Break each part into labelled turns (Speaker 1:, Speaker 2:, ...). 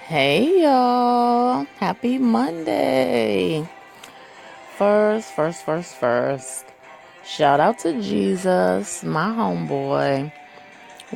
Speaker 1: Hey y'all, happy Monday. First. Shout out to Jesus, my homeboy.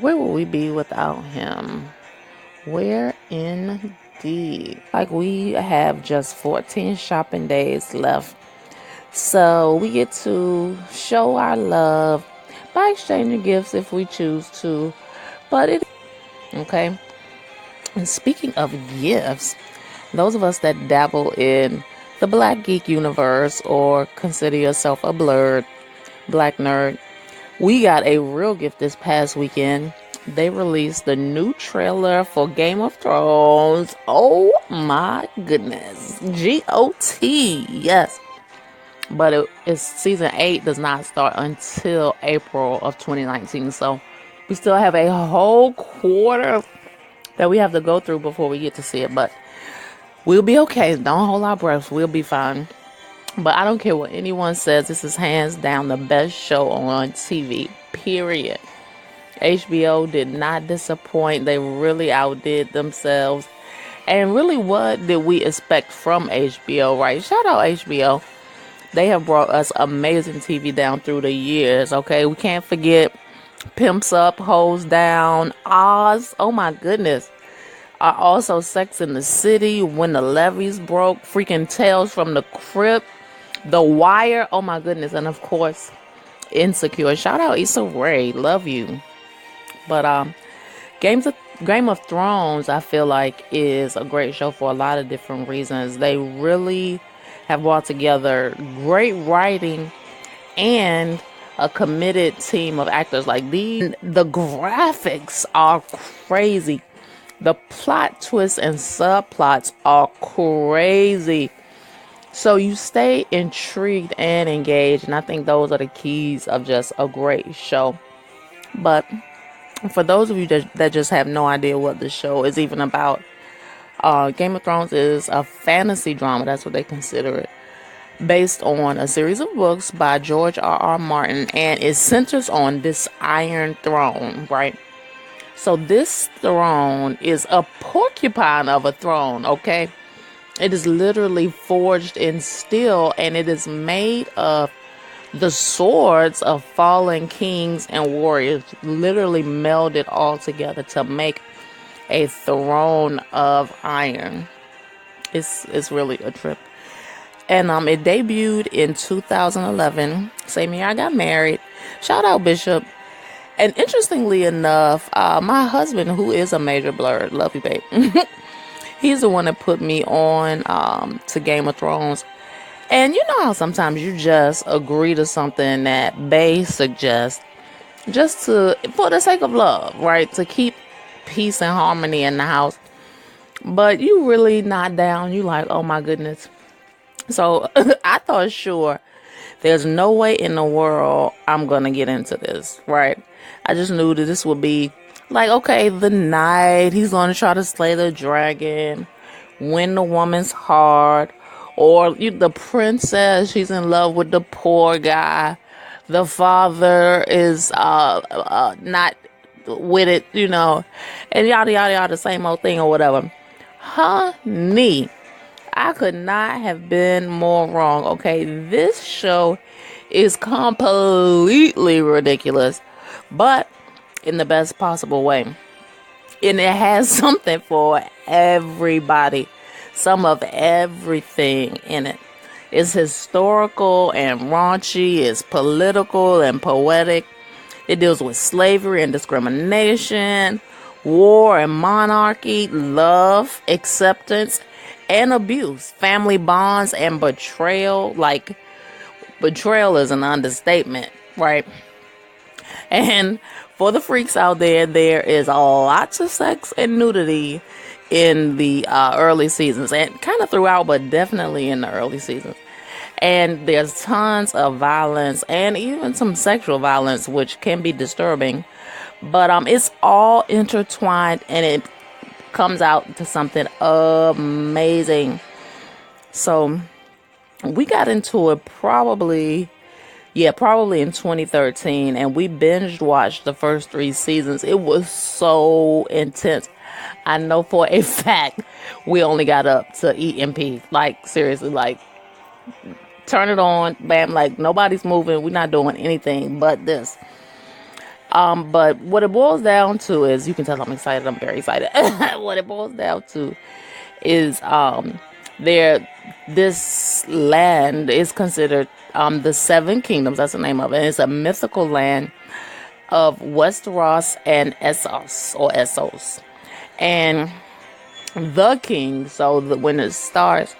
Speaker 1: Where would we be without him? Where indeed? Like we have just 14 shopping days left. So we get to show our love by exchanging gifts if we choose to. But okay. And speaking of gifts, those of us that dabble in the Black Geek universe or consider yourself a blurred Black nerd, we got a real gift this past weekend. They released the new trailer for Game of Thrones. Oh my goodness. GOT. Yes. But it's season 8 does not start until April of 2019. So we still have a whole quarter that we have to go through before we get to see it. But we'll be okay. Don't hold our breath. We'll be fine. But I don't care what anyone says. This is hands down the best show on TV. Period. HBO did not disappoint. They really outdid themselves. And really, what did we expect from HBO, right? Shout out HBO. They have brought us amazing TV down through the years, okay? We can't forget Pimps Up, Hoes Down, Oz. Oh my goodness. Also Sex in the City, When the Levees Broke, freaking Tales from the Crypt, The Wire. Oh my goodness. And of course, Insecure. Shout out Issa Rae. Love you. But Game of Thrones, I feel like, is a great show for a lot of different reasons. They really have brought together great writing and a committed team of actors. Like the graphics are crazy. The plot twists and subplots are crazy. So you stay intrigued and engaged. And I think those are the keys of just a great show. But for those of you that just have no idea what the show is even about, Game of Thrones is a fantasy drama. That's what they consider it. Based on a series of books by George R.R. Martin. And it centers on this Iron Throne, right? So this throne is a porcupine of a throne, okay? It is literally forged in steel, and it is made of the swords of fallen kings and warriors, literally melded all together to make a throne of iron. It's really a trip. And it debuted in 2011, same year I got married. Shout out Bishop. And interestingly enough, my husband, who is a major blurred, love you, babe. He's the one that put me on to Game of Thrones. And you know how sometimes you just agree to something that Bae suggests just for the sake of love, right? To keep peace and harmony in the house. But you really not down. You like, oh my goodness. So I thought, sure, there's no way in the world I'm going to get into this, right? I just knew that this would be like, okay, the knight, he's going to try to slay the dragon, win the woman's heart, or the princess, she's in love with the poor guy. The father is not with it, and yada, yada, yada, the same old thing or whatever. Honey, I could not have been more wrong, okay? This show is completely ridiculous, but in the best possible way. And it has something for everybody. Some of everything in it. It's historical and raunchy. It's political and poetic. It deals with slavery and discrimination, war and monarchy, love, acceptance, and abuse, family bonds, and betrayal. Like, betrayal is an understatement, right? And for the freaks out there is lots of sex and nudity in the early seasons, and kind of throughout, but definitely in the early seasons. And there's tons of violence and even some sexual violence, which can be disturbing. But it's all intertwined, and it comes out to something amazing. So we got into it probably in 2013, and we binge watched the first 3 seasons. It was so intense. I know for a fact we only got up to EMP. Like, seriously, like, turn it on, bam, like, nobody's moving. We're not doing anything but this. But what it boils down to is, you can tell I'm excited. I'm very excited. What it boils down to is, there, this land is considered, the Seven Kingdoms. That's the name of it. And it's a mythical land of Westeros and Essos, or Essos. And the king, so when it starts,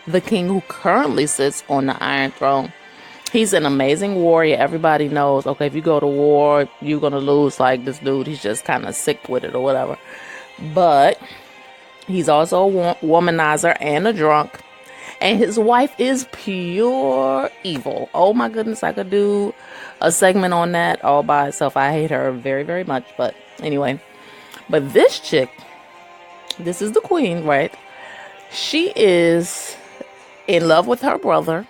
Speaker 1: the king who currently sits on the Iron Throne, he's an amazing warrior. Everybody knows, okay, if you go to war, you're going to lose. Like, this dude, he's just kind of sick with it or whatever. But he's also a womanizer and a drunk. And his wife is pure evil. Oh my goodness, I could do a segment on that all by itself. I hate her very, very much. But anyway, but this chick, this is the queen, right? She is in love with her brother.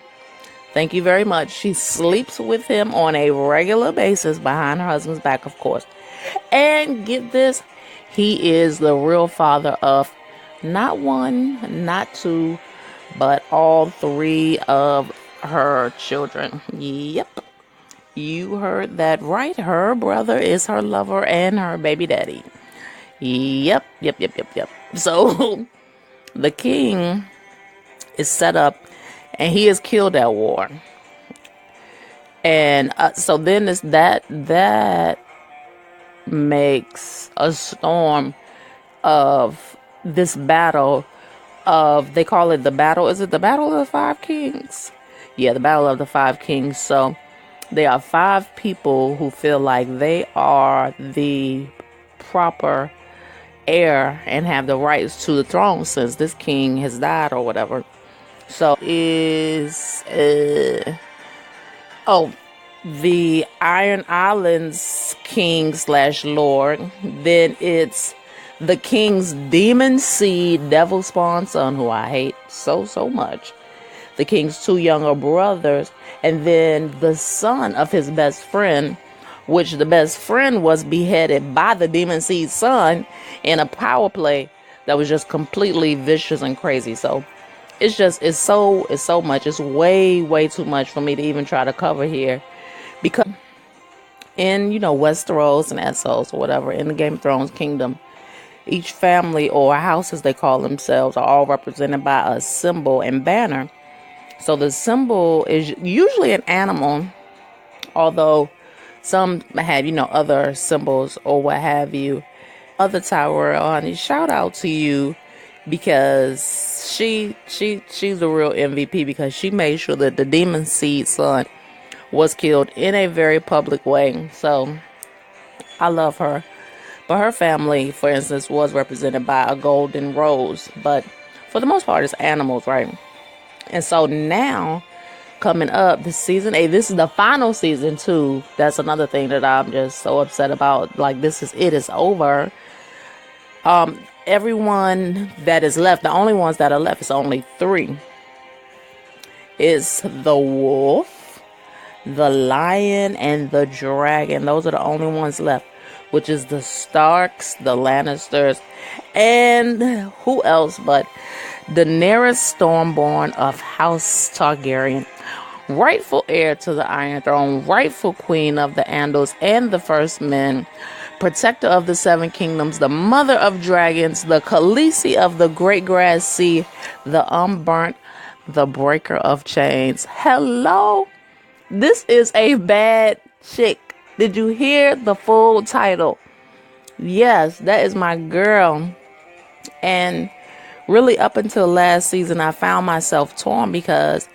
Speaker 1: Thank you very much. She sleeps with him on a regular basis behind her husband's back, of course. And get this, he is the real father of not one, not two, but all three of her children. Yep. You heard that right. Her brother is her lover and her baby daddy. Yep. So the king is set up and he is killed at war. And so then it's that makes a storm of this battle of, they call it the battle. Is it the Battle of the Five Kings? Yeah, the Battle of the Five Kings. So there are five people who feel like they are the proper heir and have the rights to the throne since this king has died or whatever. So is the Iron Islands king / lord. Then it's the king's demon seed, devil spawn son, who I hate so much. The king's two younger brothers, and then the son of his best friend, which the best friend was beheaded by the demon seed son in a power play that was just completely vicious and crazy. So it's so much. It's way too much for me to even try to cover here, because in, Westeros and Essos or whatever, in the Game of Thrones kingdom, each family, or house as they call themselves, are all represented by a symbol and banner. So the symbol is usually an animal, although some have, other symbols or what have you. Other Tyrell, honey, shout out to you, because she's the real MVP, because she made sure that the demon seed son was killed in a very public way. So I love her. But her family, for instance, was represented by a golden rose. But for the most part, it's animals, right? And so now, coming up, this season 8, this is the final season too. That's another thing that I'm just so upset about. Like, it is over. Everyone that is left, the only ones that are left, is only 3. It's the wolf, the lion, and the dragon. Those are the only ones left, which is the Starks, the Lannisters, and who else but Daenerys Stormborn of House Targaryen, rightful heir to the Iron Throne, rightful queen of the Andals and the First Men, protector of the Seven Kingdoms, the mother of dragons, the Khaleesi of the Great Grass Sea, the Unburnt, the breaker of chains. Hello, this is a bad chick. Did you hear the full title? Yes, that is my girl. And really, up until last season, I found myself torn, because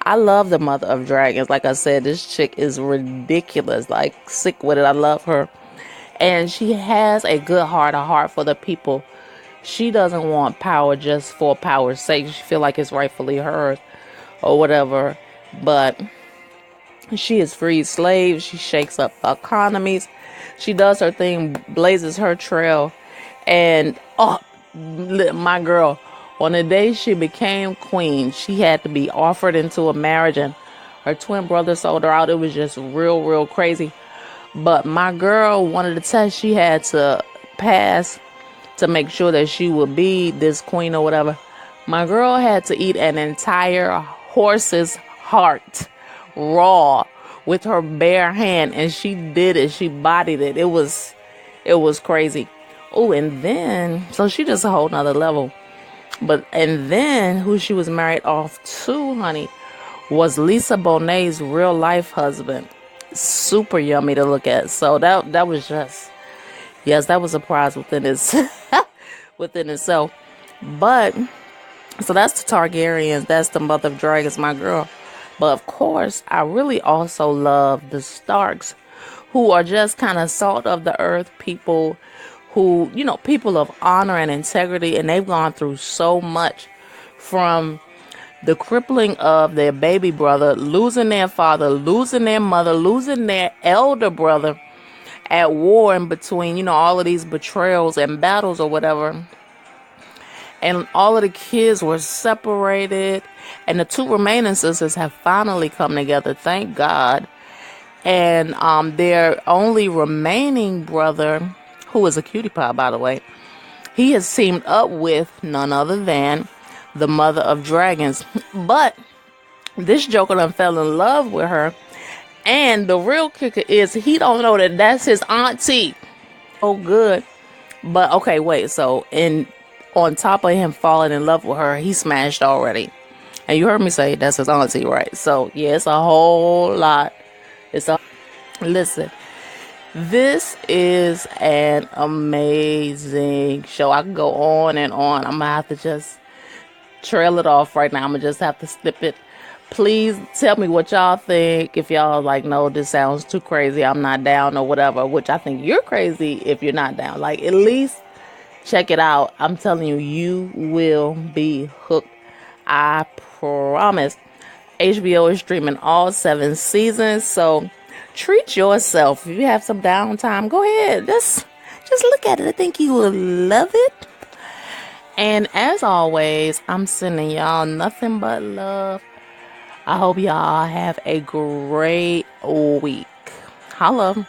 Speaker 1: I love the mother of dragons. Like I said, this chick is ridiculous, like sick with it. I love her. And she has a good heart, a heart for the people. She doesn't want power just for power's sake. She feel like it's rightfully hers or whatever. But she has freed slaves. She shakes up economies. She does her thing, blazes her trail. And, my girl, on the day she became queen, she had to be offered into a marriage, and her twin brother sold her out. It was just real crazy. But my girl wanted to test. She had to pass to make sure that she would be this queen or whatever. My girl had to eat an entire horse's heart raw with her bare hand, and she did it. She bodied it. It was crazy. Oh, and then so she just a whole nother level. And then who she was married off to, honey, was Lisa Bonet's real life husband. Super yummy to look at. So that was just, yes, that was a prize within itself. But so that's the Targaryens. That's the mother of dragons, my girl. But of course, I really also love the Starks, who are just kind of salt of the earth people, who, people of honor and integrity, and they've gone through so much, from the crippling of their baby brother, losing their father, losing their mother, losing their elder brother at war in between, all of these betrayals and battles or whatever. And all of the kids were separated, and the two remaining sisters have finally come together, thank God. And their only remaining brother, who is a cutie pie, by the way, he has teamed up with none other than the mother of dragons. But this joker done fell in love with her, and the real kicker is he don't know that that's his auntie. Oh, good. But okay, wait. So on top of him falling in love with her, he smashed already. And you heard me say that's his auntie, right? So yeah, it's a whole lot. Listen, this is an amazing show. I can go on and on. I'm gonna have to just trail it off right now. I'm gonna just have to snip it. Please tell me what y'all think. If y'all like, no, this sounds too crazy, I'm not down, or whatever, which I think you're crazy if you're not down. Like, at least check it out. I'm telling you, you will be hooked. I promise. HBO is streaming all 7 seasons, so treat yourself. If you have some downtime, go ahead. Just look at it. I think you will love it. And as always, I'm sending y'all nothing but love. I hope y'all have a great week. Holla.